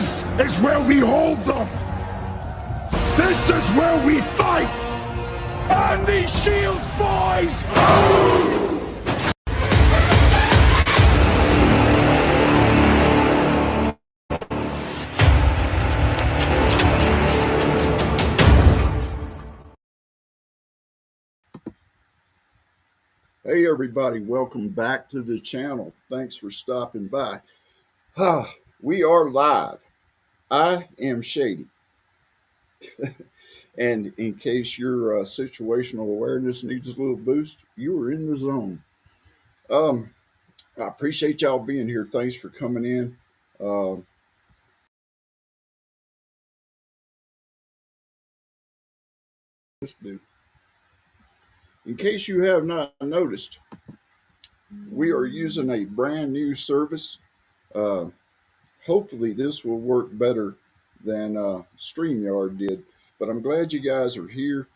This is where we hold them. This is where we fight. And these shields, boys! Hey everybody, welcome back to the channel. Thanks for stopping by. We are live. I am Shady. And in case your situational awareness needs a little boost, you are in the zone. I appreciate y'all being here. Thanks for coming in. In case you have not noticed, we are using a brand new service. Uh, Hopefully this will work better than StreamYard did. But I'm glad you guys are here.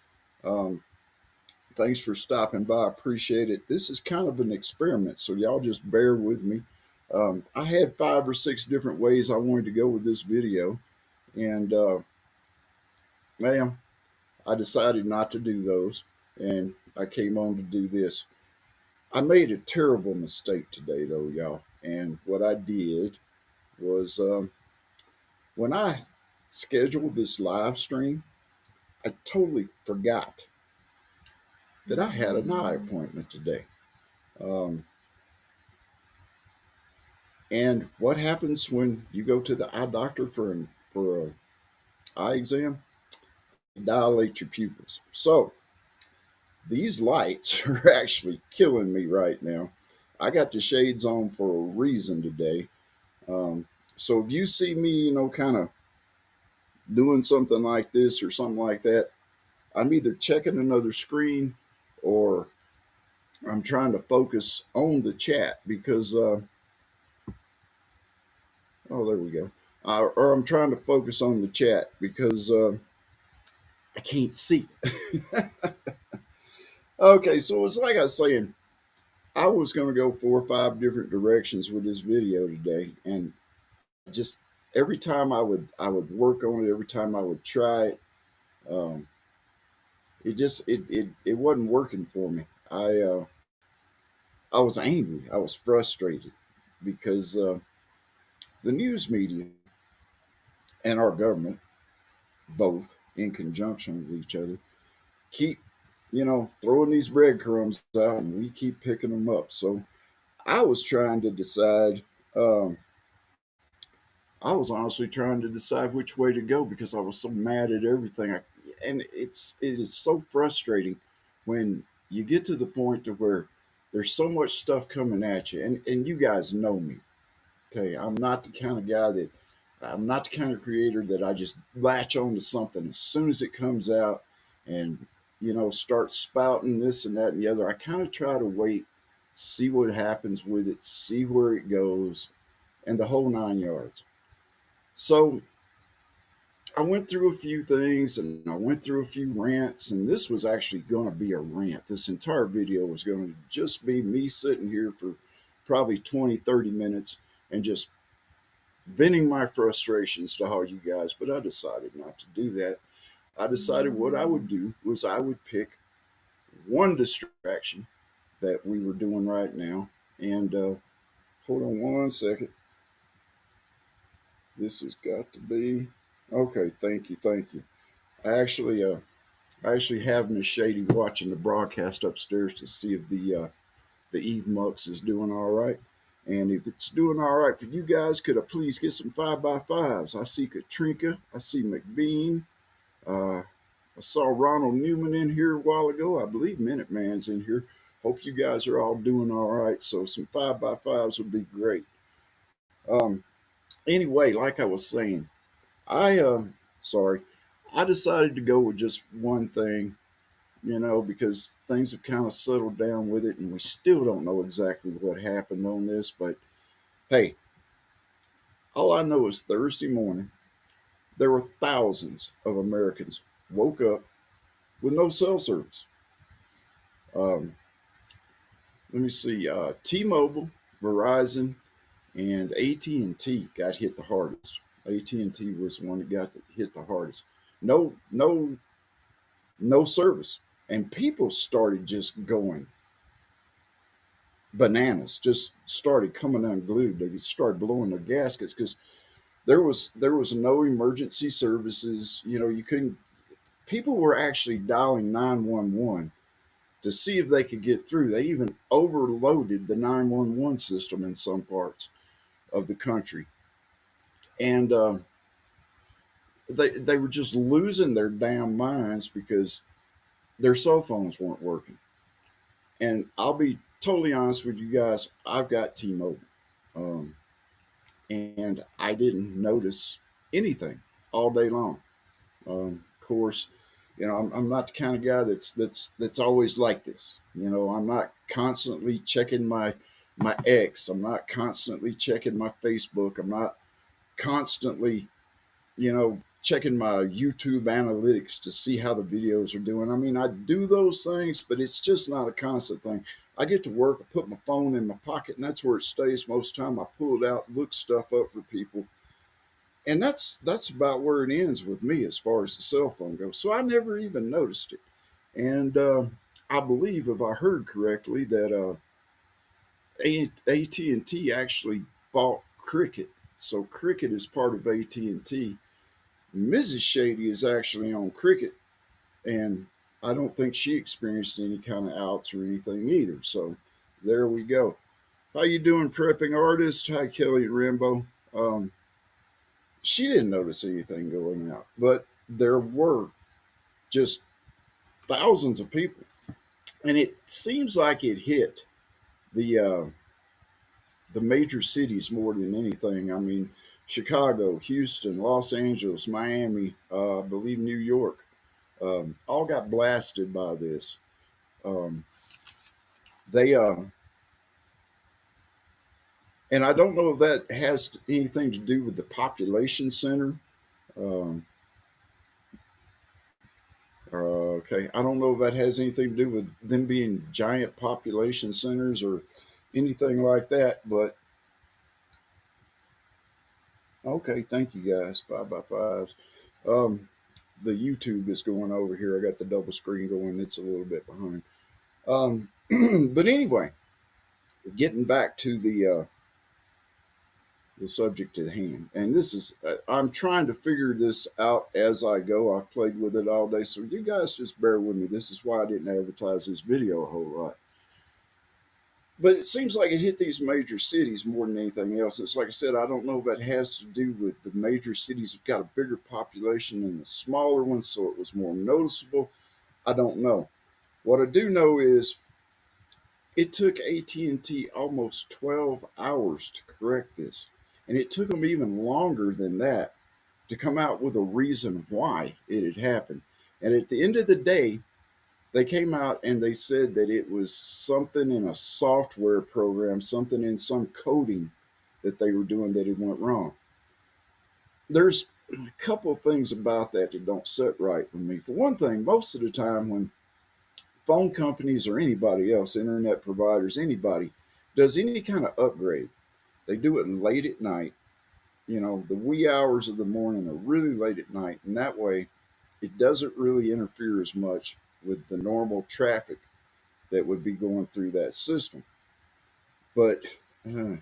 Um, Thanks for stopping by. I appreciate it. This is kind of an experiment, so y'all just bear with me. I had 5 or 6 different ways I wanted to go with this video, and man, I decided not to do those, and I came on to do this. I made a terrible mistake today, though, y'all. And what I did was when I scheduled this live stream, I totally forgot that I had an eye appointment today. And what happens when you go to the eye doctor for a eye exam? Dilate your pupils. So these lights are actually killing me right now. I got the shades on for a reason today. So if you see me, kind of doing something like this or something like that, I'm either checking another screen or I'm trying to focus on the chat because, oh, there we go. Or I'm trying to focus on the chat because I can't see. Okay, so it's like I was saying, I was going to go 4 or 5 different directions with this video today, and just every time I would work on it, every time I would try it, um, it wasn't working for me. I was angry. I was frustrated because the news media and our government, both in conjunction with each other, keep throwing these breadcrumbs out, and we keep picking them up. So I was trying to decide. Um, I was honestly trying to decide which way to go because I was so mad at everything. And it is so frustrating when you get to the point to where there's so much stuff coming at you, and you guys know me. Okay, I'm not the kind of guy that I'm not the kind of creator that I just latch on to something as soon as it comes out and start spouting this and that and the other. I kind of try to wait, see what happens with it, see where it goes, and the whole 9 yards. So I went through a few things and I went through a few rants, and this was actually going to be a rant. This entire video was going to just be me sitting here for probably 20, 30 minutes and just venting my frustrations to all you guys, but I decided not to do that. I decided what I would do was I would pick one distraction that we were doing right now. And hold on one second. This has got to be okay. Thank you, thank you. I actually have Miss Shady watching the broadcast upstairs to see if the Eve Mux is doing all right. And if it's doing all right for you guys, could I please get some 5x5s? I see Katrinka. I see McBean. I saw Ronald Newman in here a while ago. I believe Minuteman's in here. Hope you guys are all doing all right. So some 5x5s would be great. Um, anyway, like I was saying, I sorry, I decided to go with just one thing, because things have kind of settled down with it, and we still don't know exactly what happened on this. But hey, all I know is Thursday morning, there were thousands of Americans woke up with no cell service. Um, Let me see. T-Mobile, Verizon, and at&t got hit the hardest. AT&T was the one that got hit the hardest. No, no, no service, and people started just going bananas. Just started coming unglued. They started blowing their gaskets because there was no emergency services. You know, you couldn't. People were actually dialing 911 to see if they could get through. They even overloaded the 911 system in some parts of the country, and they were just losing their damn minds because their cell phones weren't working. And I'll be totally honest with you guys, I've got T-Mobile, um, and I didn't notice anything all day long. Of course, you know I'm not the kind of guy that's always like this. You know, I'm not constantly checking my X. I'm not constantly checking my Facebook. I'm not constantly, checking my YouTube analytics to see how the videos are doing. I mean, I do those things, but it's just not a constant thing. I get to work, I put my phone in my pocket, and that's where it stays most of the time. I pull it out, look stuff up for people, and that's about where it ends with me as far as the cell phone goes. So I never even noticed it, and I believe, if I heard correctly, that AT&T actually bought Cricket. So Cricket is part of AT&T. Mrs. Shadey is actually on Cricket, and I don't think she experienced any kind of outs or anything either. So there we go. How you doing, prepping artist? Hi, Kelly and Rambo. She didn't notice anything going out, but there were just thousands of people, and it seems like it hit the uh, the major cities more than anything. I mean, Chicago, Houston, Los Angeles, Miami, I believe New York, all got blasted by this. Um, they and I don't know if that has anything to do with the population center. Um, okay, I don't know if that has anything to do with them being giant population centers or anything like that. But okay, thank you guys. 5x5s. Um, the YouTube is going over here. I got the double screen going. It's a little bit behind. But anyway, getting back to the subject at hand. And this is, I'm trying to figure this out as I go. I've played with it all day. So you guys just bear with me. This is why I didn't advertise this video a whole lot. But it seems like it hit these major cities more than anything else. It's like I said, I don't know if that has to do with the major cities have got a bigger population than the smaller ones, so it was more noticeable. I don't know. What I do know is it took AT&T almost 12 hours to correct this. And it took them even longer than that to come out with a reason why it had happened. And at the end of the day, they came out and they said that it was something in a software program, something in some coding that they were doing that it went wrong. There's a couple of things about that don't sit right with me. For one thing, most of the time when phone companies or anybody else, internet providers, anybody, does any kind of upgrade, they do it late at night. You know, the wee hours of the morning are really late at night, and that way it doesn't really interfere as much with the normal traffic that would be going through that system. But uh,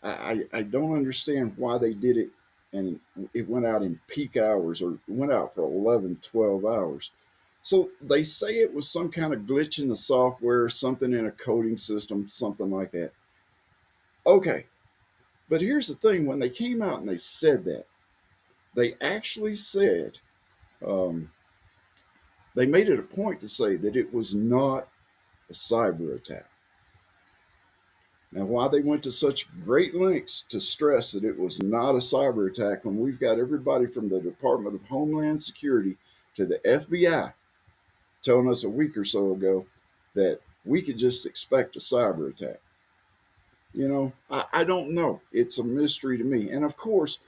I don't understand why they did it, and it went out in peak hours, or it went out for 11, 12 hours. So they say it was some kind of glitch in the software, something in a coding system, something like that. Okay, but here's the thing: when they came out and they said that, they actually said, um, they made it a point to say that it was not a cyber attack. Now, why they went to such great lengths to stress that it was not a cyber attack when we've got everybody from the Department of Homeland Security to the FBI telling us a week or so ago that we could just expect a cyber attack. I don't know. It's a mystery to me. And of course,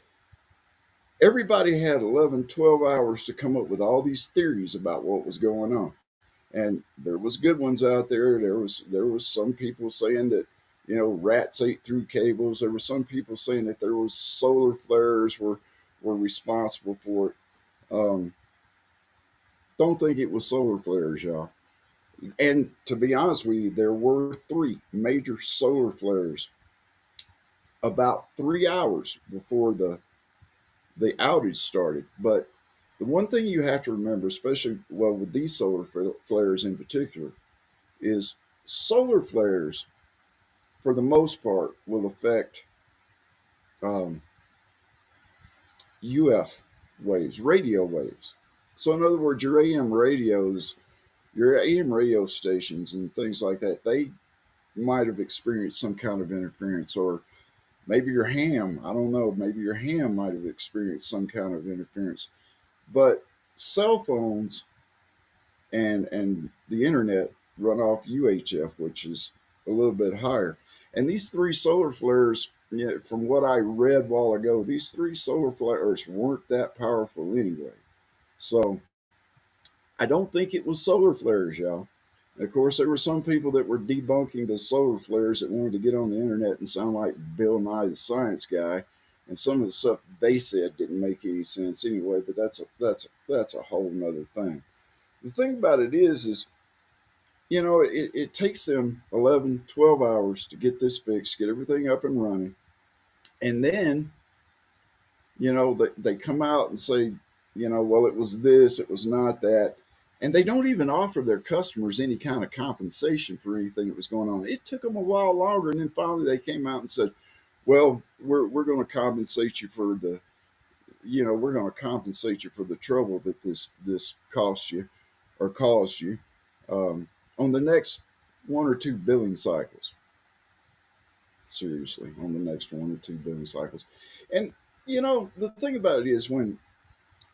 everybody had 11, 12 hours to come up with all these theories about what was going on. And there was good ones out there. There was some people saying that Rats ate through cables. There were some people saying that there was solar flares were responsible for it. Um, don't think it was solar flares, y'all. And to be honest with you, there were three major solar flares about 3 hours before the outage started. But the one thing you have to remember, especially well with these solar flares in particular, is solar flares for the most part will affect um, UF waves, radio waves. So in other words, your AM radio stations and things like that, they might have experienced some kind of interference, or maybe your ham, I don't know, maybe your ham might have experienced some kind of interference. But cell phones and the internet run off UHF, which is a little bit higher. And these three solar flares, yeah, from what I read a while ago, these three solar flares weren't that powerful anyway. So I don't think it was solar flares, y'all. Of course, there were some people that were debunking the solar flares that wanted to get on the internet and sound like Bill Nye the Science Guy, and some of the stuff they said didn't make any sense anyway. But that's a whole nother thing. The thing about it is it takes them 11, 12 hours to get this fixed, get everything up and running, and then they come out and say, well, it was this, it was not that. And they don't even offer their customers any kind of compensation for anything that was going on. It took them a while longer. And then finally they came out and said, well, we're going to compensate you for we're going to compensate you for the trouble that this cost you or caused you on the next one or two billing cycles. Seriously, on the next one or two billing cycles. And, the thing about it is when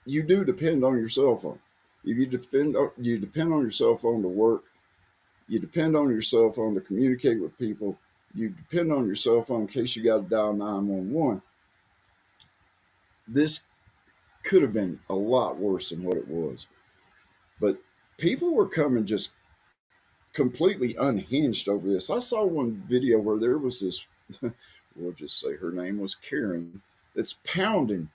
you do depend on your cell phone. If you depend on your cell phone to work, you depend on your cell phone to communicate with people, you depend on your cell phone in case you got to dial 911. This could have been a lot worse than what it was. But people were coming just completely unhinged over this. I saw one video where there was this, we'll just say her name was Karen, that's pounding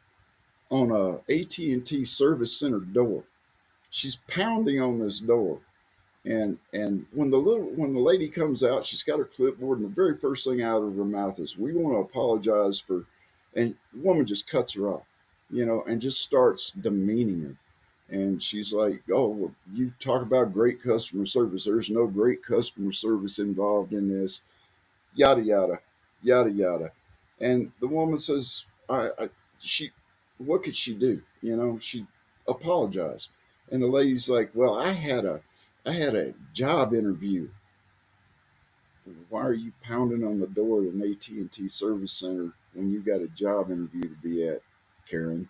on a AT&T service center door. She's pounding on this door. And when the lady comes out, she's got her clipboard, and the very first thing out of her mouth is, "We want to apologize for," and the woman just cuts her off, and just starts demeaning her. And she's like, "Oh, well, you talk about great customer service. There's no great customer service involved in this. Yada yada, yada yada." And the woman says, she, what could she do? She apologized. And the lady's like, "Well, I had a job interview." Why are you pounding on the door at an AT&T service center when you got a job interview to be at, Karen?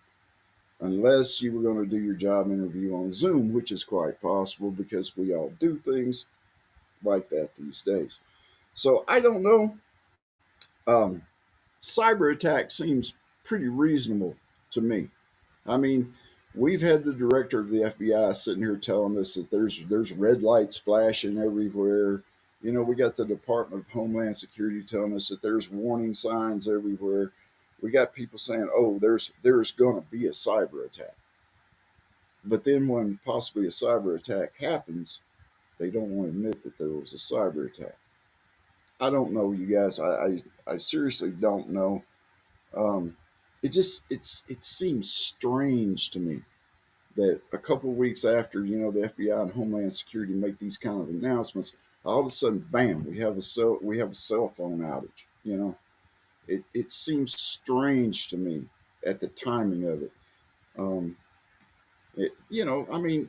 Unless you were going to do your job interview on Zoom, which is quite possible because we all do things like that these days. So I don't know. Um, Cyber attack seems pretty reasonable to me. I mean, we've had the director of the FBI sitting here telling us that there's red lights flashing everywhere. We got the Department of Homeland Security telling us that there's warning signs everywhere. We got people saying, "Oh, there's going to be a cyber attack." But then when possibly a cyber attack happens, they don't want to admit that there was a cyber attack. I don't know, you guys. I seriously don't know. Um, it seems strange to me that a couple of weeks after the FBI and Homeland Security make these kind of announcements, all of a sudden, bam, we have a cell phone outage. It seems strange to me at the timing of it. Um, I mean,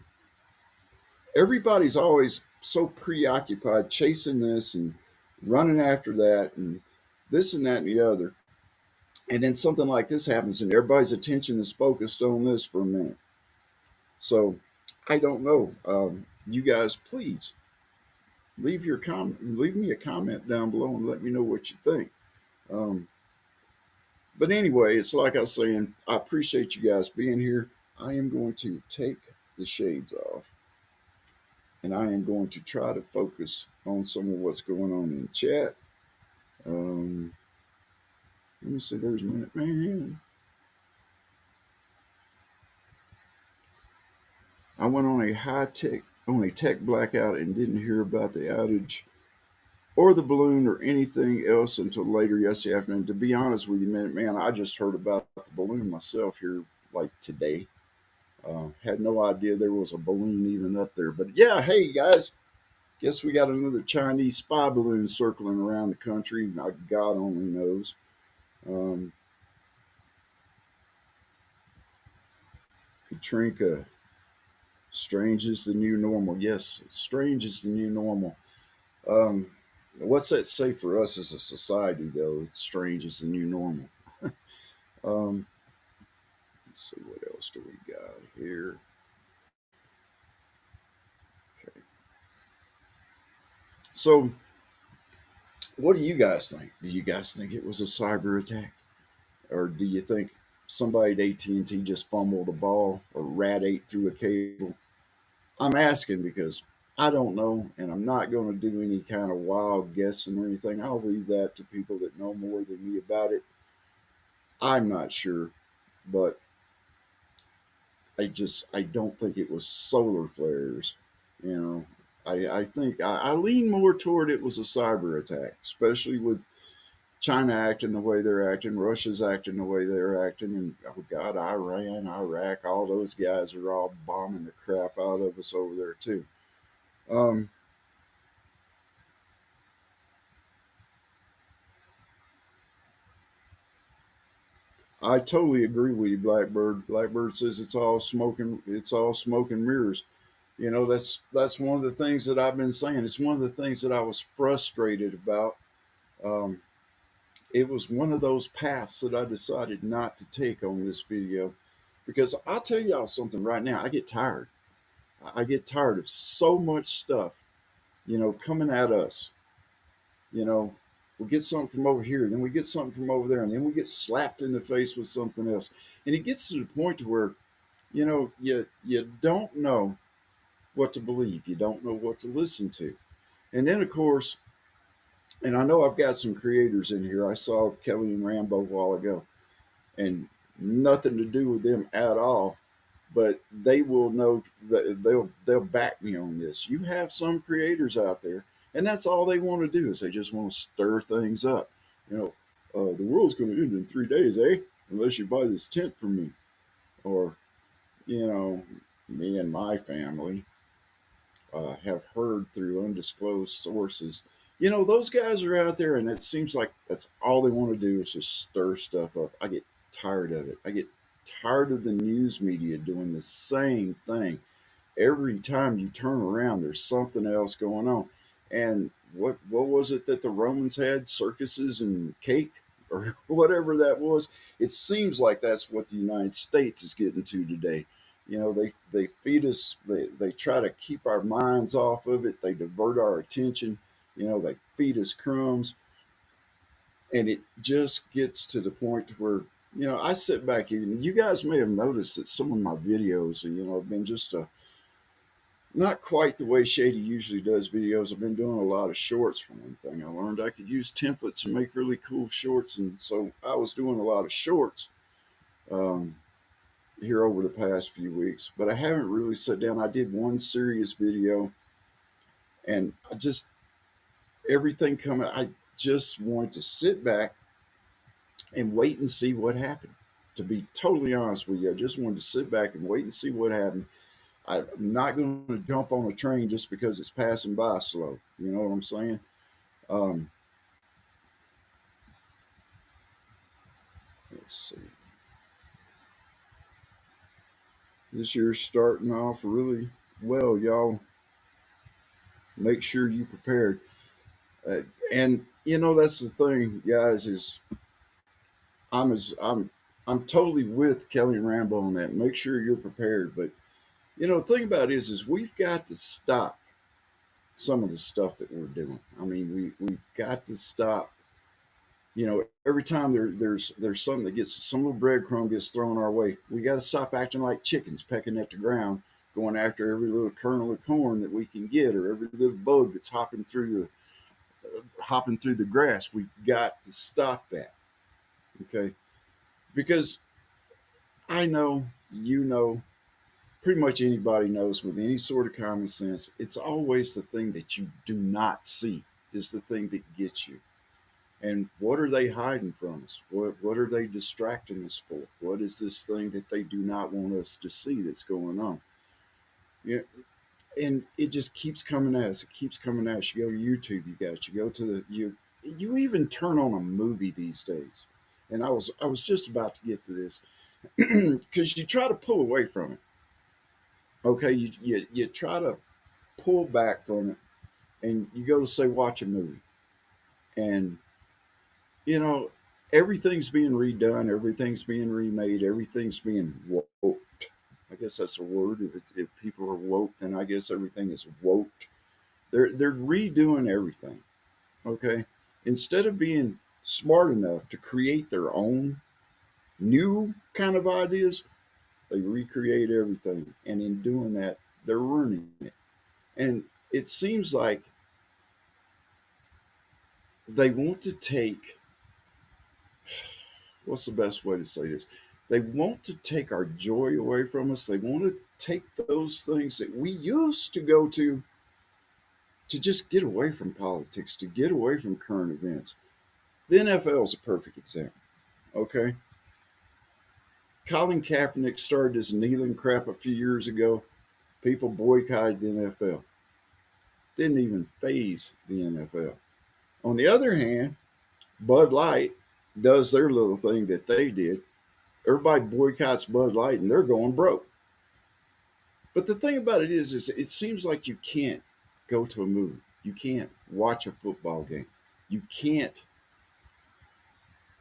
everybody's always so preoccupied chasing this and running after that and this and that and the other. And then something like this happens and everybody's attention is focused on this for a minute. So I don't know. You guys, please leave me a comment down below and let me know what you think. Um, but anyway, it's like I was saying, I appreciate you guys being here. I am going to take the shades off and I am going to try to focus on some of what's going on in chat. Um, Let me see. There's Minuteman. I went on a tech blackout and didn't hear about the outage or the balloon or anything else until later yesterday afternoon. To be honest with you, Minuteman, I just heard about the balloon myself here like today. Had no idea there was a balloon even up there. But yeah, hey guys, guess we got another Chinese spy balloon circling around the country. God only knows. Um, Katrinka, strange is the new normal. Yes, strange is the new normal. Um, what's that say for us as a society, though? Strange is the new normal. Um, let's see, what else do we got here? Okay. So, what do you guys think? Do you guys think it was a cyber attack? Or do you think somebody at AT&T just fumbled a ball or rat ate through a cable? I'm asking because I don't know, and I'm not going to do any kind of wild guessing or anything. I'll leave that to people that know more than me about it. I'm not sure, but I don't think it was solar flares. You know, I think I lean more toward it was a cyber attack, especially with China acting the way they're acting, Russia's acting the way they're acting, and oh God, Iran, Iraq, all those guys are all bombing the crap out of us over there too. Um, I totally agree with you, Blackbird. Blackbird says it's all smoke and mirrors. You know, that's one of the things that I've been saying. It's one of the things that I was frustrated about. Um, it was one of those paths that I decided not to take on this video because I'll tell y'all something right now. I get tired. I get tired of so much stuff, coming at us. You know, we get something from over here, then we get something from over there, and then we get slapped in the face with something else. And it gets to the point to where, you don't know what to believe. You don't know what to listen to. And then of course, and I know I've got some creators in here. I saw Kelly and Rambo a while ago, and nothing to do with them at all. But they will know that they'll back me on this. You have some creators out there, and that's all they want to do is they just want to stir things up. You know, the world's going to end in 3 days, eh? Unless you buy this tent from me, or you know, me and my family have heard through undisclosed sources. You know, those guys are out there, and it seems like that's all they want to do is just stir stuff up. I get tired of it. I get tired of the news media doing the same thing. Every time you turn around, there's something else going on. And what was it that the Romans had? Circuses and cake or whatever that was. It seems like that's what the United States is getting to today. You know, they feed us, they try to keep our minds off of it, they divert our attention, they feed us crumbs, and it just gets to the point where, I sit back here, and you guys may have noticed that some of my videos, have been just not quite the way Shady usually does videos. I've been doing a lot of shorts for one thing. I learned I could use templates and make really cool shorts, and so I was doing a lot of shorts. Um, Here over the past few weeks, but I haven't really sat down. I did one serious video, and I just everything coming. I just wanted to sit back and wait and see what happened. To be totally honest with you, I just wanted to sit back and wait and see what happened. I'm not going to jump on a train just because it's passing by slow. You know what I'm saying? Um, let's see. This year's starting off really well, y'all. Make sure you prepared. Uh, and that's the thing, guys. Is I'm as I'm totally with Kelly and Rambo on that. Make sure you're prepared. But the thing about it is we've got to stop some of the stuff that we're doing. I mean, we've got to stop. Every time there's something that gets some little breadcrumb gets thrown our way, we got to stop acting like chickens pecking at the ground, going after every little kernel of corn that we can get, or every little bug that's hopping through hopping through the grass. We've got to stop that. Okay. Because I know, you know, pretty much anybody knows with any sort of common sense, it's always the thing that you do not see is the thing that gets you. And what are they hiding from us? What are they distracting us for? What is this thing that they do not want us to see that's going on? Yeah, and it just keeps coming at us. It keeps coming at us. You go to YouTube, you go to you even turn on a movie these days. And I was just about to get to this because you try to pull away from it. Okay, you try to pull back from it, and you go to say watch a movie, and you know everything's being redone, everything's being remade, everything's being woke. I guess that's a word. If people are woke, then I guess everything is woke. They're redoing everything. Okay, instead of being smart enough to create their own new kind of ideas, they recreate everything, and in doing that, they're ruining it. And it seems like they want to take, what's the best way to say this? They want to take our joy away from us. They want to take those things that we used to go to just get away from politics, to get away from current events. The NFL is a perfect example. Okay. Colin Kaepernick started this kneeling crap a few years ago. People boycotted the NFL. Didn't even phase the NFL. On the other hand, Bud Light does their little thing that they did. Everybody boycotts Bud Light and they're going broke. But the thing about it is it seems like you can't go to a movie. You can't watch a football game. You can't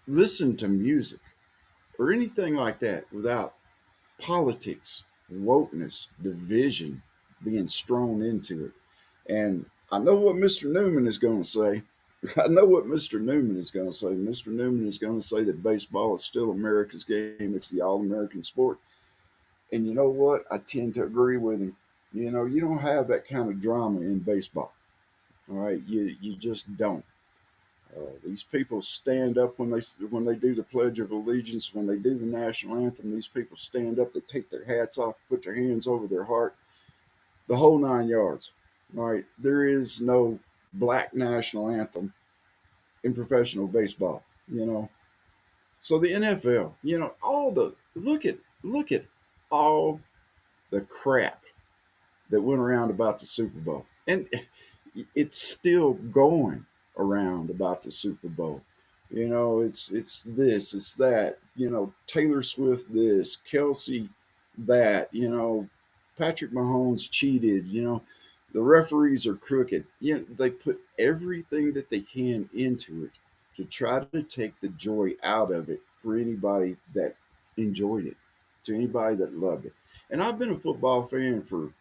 listen to music or anything like that without politics, wokeness, division being strewn into it. And I know what Mr. Newman is going to say. I know what Mr. Newman is going to say. Mr. Newman is going to say that baseball is still America's game. It's the all American sport. And you know what? I tend to agree with him. You know, you don't have that kind of drama in baseball. All right, you just don't. These people stand up when they do the Pledge of Allegiance, when they do the national anthem. These people stand up, they take their hats off, put their hands over their heart, the whole 9 yards. All right, there is no black national anthem in professional baseball. You know, so the NFL, you know, all the look at all the crap that went around about the Super Bowl, and it's still going around about the Super Bowl. You know, it's this, it's that. You know, Taylor Swift this, Kelsey that. You know, Patrick Mahomes cheated. You know, the referees are crooked. You know, they put everything that they can into it to try to take the joy out of it for anybody that enjoyed it, to anybody that loved it. And I've been a football fan for,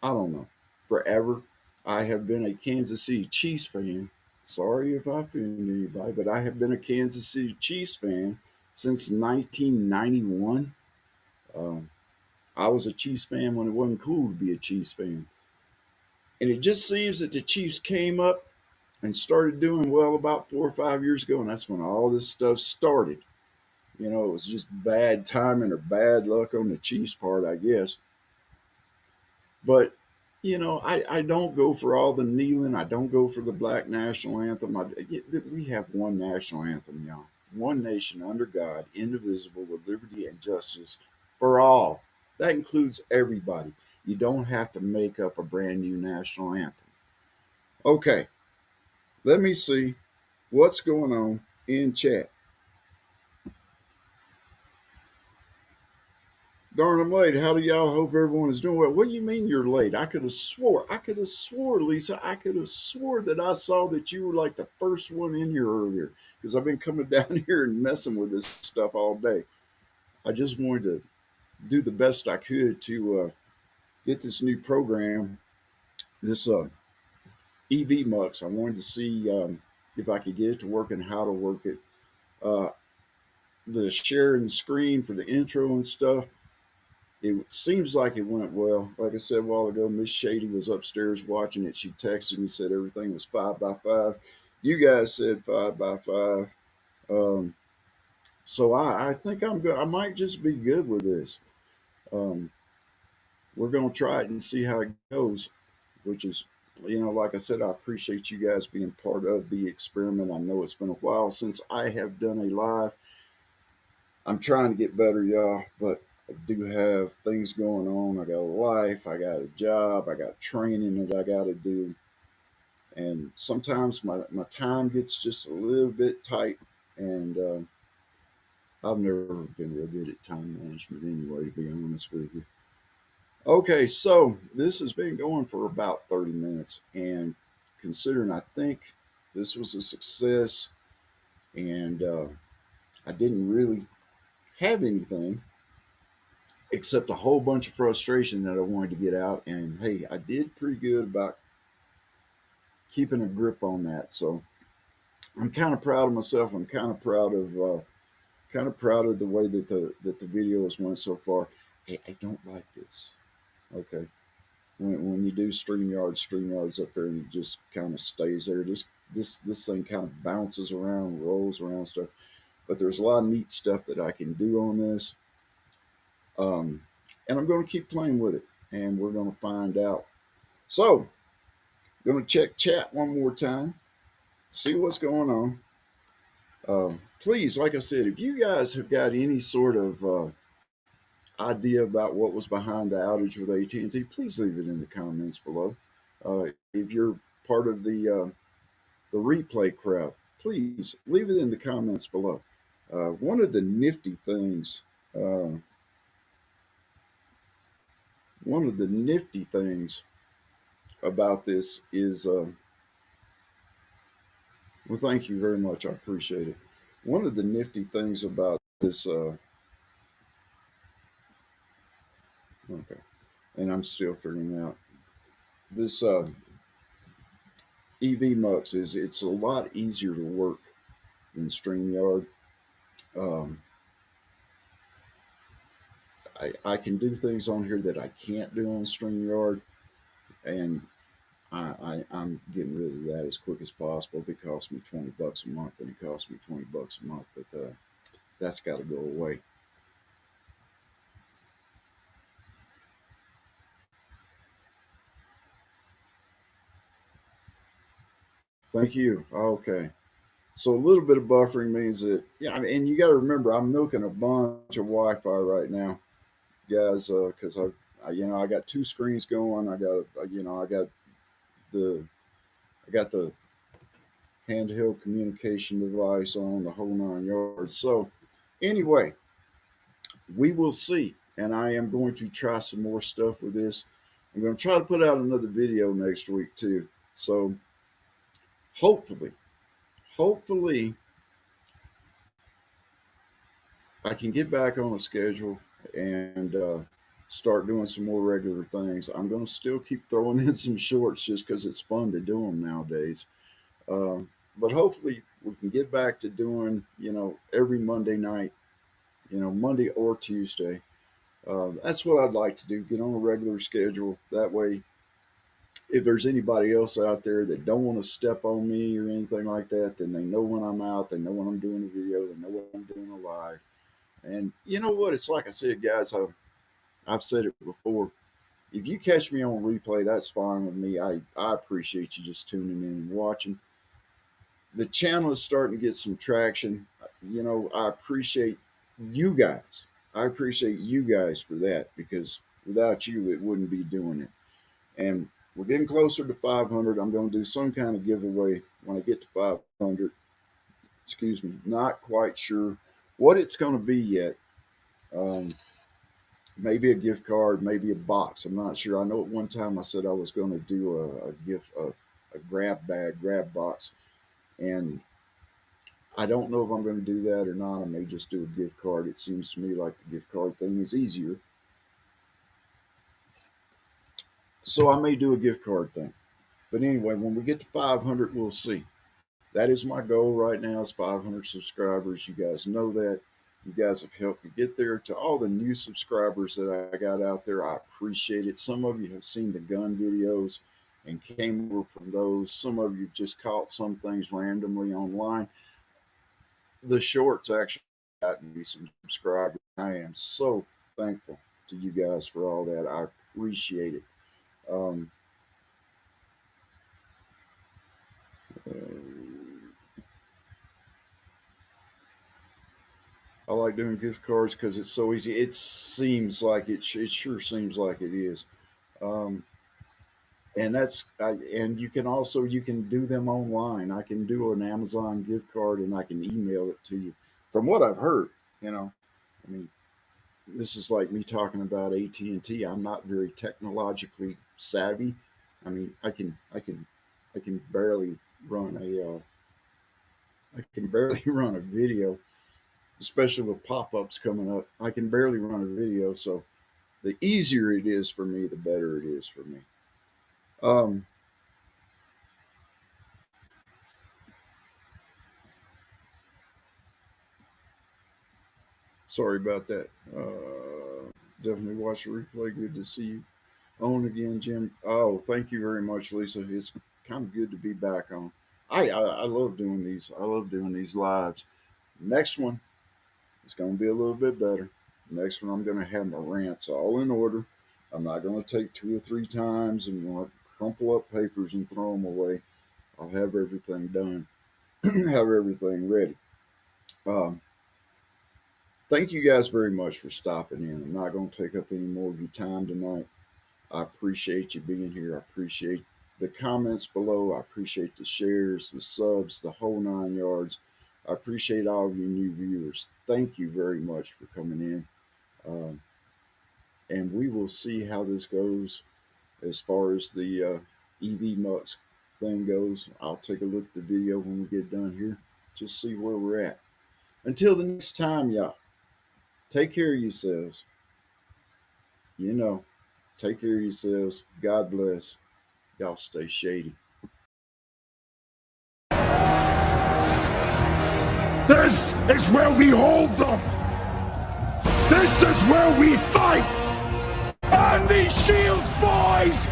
I don't know, forever. I have been a Kansas City Chiefs fan. Sorry if I offend anybody, but I have been a Kansas City Chiefs fan since 1991. Um, I was a Chiefs fan when it wasn't cool to be a Chiefs fan. And it just seems that the Chiefs came up and started doing well about 4 or 5 years ago, and that's when all this stuff started. You know, it was just bad timing or bad luck on the Chiefs' part, I guess. But you know, I don't go for all the kneeling. I don't go for the black national anthem. We have one national anthem, y'all. One nation under God, indivisible, with liberty and justice for all. That includes everybody. You don't have to make up a brand new national anthem. Okay, let me see what's going on in chat. Darn, I'm late. How do y'all hope everyone is doing well? What do you mean you're late? I could have swore, Lisa, I could have swore that I saw that you were like the first one in here earlier because I've been coming down here and messing with this stuff all day. I just wanted to do the best I could to get this new program, this EV Mux. I wanted to see if I could get it to work and how to work it. Uh, the sharing the screen for the intro and stuff. it seems like it went well. Like I said a while ago, Miss Shadey was upstairs watching it. She texted me, said everything was 5 by 5. You guys said 5 by 5. Um, so I think I'm good. I might just be good with this. Um, we're gonna try it and see how it goes. Which is, like I said, I appreciate you guys being part of the experiment. I know it's been a while since I have done a live. I'm trying to get better, y'all, but I do have things going on. I got a life, I got a job, I got training that I got to do. And sometimes my time gets just a little bit tight. And I've never been real good at time management anyway, to be honest with you. Okay, so this has been going for about 30 minutes. And considering I think this was a success and I didn't really have anything except a whole bunch of frustration that I wanted to get out. And hey, I did pretty good about keeping a grip on that. So I'm kind of proud of myself. I'm kind of proud of the way that the videos went so far. Hey, I don't like this. Okay, when you do StreamYard's up there and it just kind of stays there. Just this thing kind of bounces around, rolls around stuff. But there's a lot of neat stuff that I can do on this. Um, and I'm going to keep playing with it, and we're going to find out. So, going to check chat one more time, see what's going on. Please, like I said, if you guys have got any sort of idea about what was behind the outage with AT&T, please leave it in the comments below. If you're part of the replay crowd, please leave it in the comments below. One of the nifty things, uh, one of the nifty things about this is, well, thank you very much. I appreciate it. One of the nifty things about this, okay, and I'm still figuring out this EV Mux is it's a lot easier to work than StreamYard. Um, I can do things on here that I can't do on StreamYard, and I'm getting rid of that as quick as possible. It costs me $20 a month, and it costs me $20 a month, but that's got to go away. Thank you. Okay. So a little bit of buffering means that, yeah, I mean, and you got to remember, I'm milking a bunch of Wi-Fi right now, guys, because I got two screens going. The, I got the handheld communication device on the whole 9 yards. So anyway, we will see, and I am going to try some more stuff with this. I'm going to try to put out another video next week too. So hopefully, hopefully I can get back on a schedule and start doing some more regular things. I'm going to still keep throwing in some shorts just because it's fun to do them nowadays. But hopefully we can get back to doing, every Monday night, Monday or Tuesday. That's what I'd like to do, get on a regular schedule. That way, if there's anybody else out there that don't want to step on me or anything like that, then they know when I'm out, they know when I'm doing a video, they know when I'm doing a live. And you know what? It's like I said, guys, I've said it before. If you catch me on replay, that's fine with me. I appreciate you just tuning in and watching. The channel is starting to get some traction. I appreciate you guys. I appreciate you guys for that because without you, it wouldn't be doing it. And we're getting closer to 500. I'm going to do some kind of giveaway when I get to 500. Excuse me. Not quite sure what it's going to be yet. Um, Maybe a gift card, maybe a box. I'm not sure. I know at one time I said I was going to do a grab bag, grab box, and I don't know if I'm going to do that or not. I may just do a gift card. It seems to me like the gift card thing is easier, so I may do a gift card thing. But anyway, when we get to 500, we'll see. That is my goal right now. Is 500 subscribers. You guys know that. You guys have helped me get there. To all the new subscribers that I got out there, I appreciate it. Some of you have seen the gun videos and came over from those. Some of you just caught some things randomly online. The shorts actually got me some subscribers. I am so thankful to you guys for all that. I appreciate it. Um, uh, I like doing gift cards because it's so easy. It seems like it sure seems like it is. Um, and and you can also you can do them online. I can do an Amazon gift card and I can email it to you. From what I've heard, you know, I mean, this is like me talking about AT&T. I'm not very technologically savvy. I mean, I can barely run I can barely run a video, especially with pop-ups coming up. I can barely run a video, so the easier it is for me, the better it is for me. Um, Sorry about that. Definitely watch the replay. Good to see you on again, Jim. Oh, thank you very much, Lisa. It's kind of good to be back on. I love doing these. I love doing these lives. Next one is going to be a little bit better. Next one, I'm going to have my rants all in order. I'm not going to take 2 or 3 times and crumple up papers and throw them away. I'll have everything done, have everything ready. Um, Thank you guys very much for stopping in. I'm not going to take up any more of your time tonight. I appreciate you being here. I appreciate the comments below. I appreciate the shares, the subs, the whole 9 yards. I appreciate all of you new viewers. Thank you very much for coming in. And we will see how this goes as far as the EV Mux thing goes. I'll take a look at the video when we get done here. Just see where we're at. Until the next time, y'all, take care of yourselves. You know, take care of yourselves. God bless. Y'all stay shady. This is where we hold them! This is where we fight! And these shields, boys!